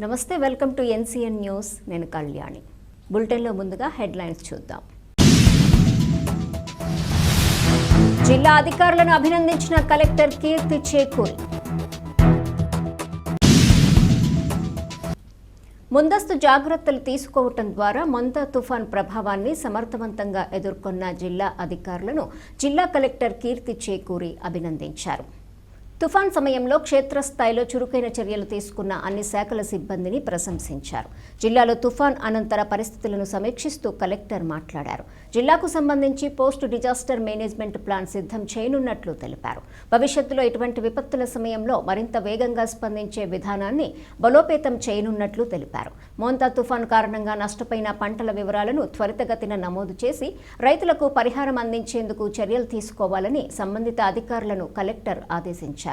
నమస్తే, welcome to NCN news. నేను కళ్యాణి. బులెటిన్లో ముందుగా హెడ్లైన్స్ చూద్దాం. జిల్లా అధికారులను అభినందించిన కలెక్టర్ కీర్తి చేకూరి. ముందస్తు జాగ్రత్తలు తీసుకోవటం ద్వారా మొంతా తుఫాన్ ప్రభావాన్ని సమర్థవంతంగా ఎదుర్కొన్న జిల్లా అధికారులను జిల్లా కలెక్టర్ కీర్తి చేకూరి అభినందించారు. తుఫాన్ సమయంలో క్షేత్రస్థాయిలో చురుకైన చర్యలు తీసుకున్న అన్ని శాఖల సిబ్బందిని ప్రశంసించారు. జిల్లాలో తుఫాన్ అనంతర పరిస్థితులను సమీక్షిస్తూ కలెక్టర్ మాట్లాడారు. జిల్లాకు సంబంధించి పోస్ట్ డిజాస్టర్ మేనేజ్మెంట్ ప్లాన్ సిద్ధం చేయనున్నట్లు తెలిపారు. భవిష్యత్తులో ఇటువంటి విపత్తుల సమయంలో మరింత వేగంగా స్పందించే విధానాన్ని బలోపేతం చేయనున్నట్లు తెలిపారు. మోంతా తుఫాన్ కారణంగా నష్టపోయిన పంటల వివరాలను త్వరితగతిన నమోదు చేసి రైతులకు పరిహారం అందించేందుకు చర్యలు తీసుకోవాలని సంబంధిత అధికారులను కలెక్టర్ ఆదేశించారు.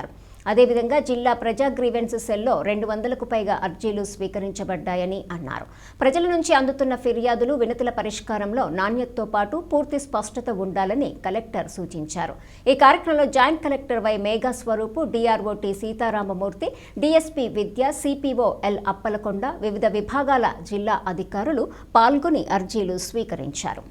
అదేవిధంగా జిల్లా ప్రజా గ్రీవెన్స్ సెల్లో 200కు పైగా అర్జీలు స్వీకరించబడ్డాయని అన్నారు. ప్రజల నుంచి అందుతున్న ఫిర్యాదులు, వినతుల పరిష్కారంలో నాణ్యతతో పాటు పూర్తి స్పష్టత ఉండాలని కలెక్టర్ సూచించారు. ఈ కార్యక్రమంలో joint collector Y Megha Swaroop, DRO T Seetharamamurthy, DSP Vidya, CPO L Appalakonda, వివిధ విభాగాల జిల్లా అధికారులు పాల్గొని అర్జీలు స్వీకరించారు.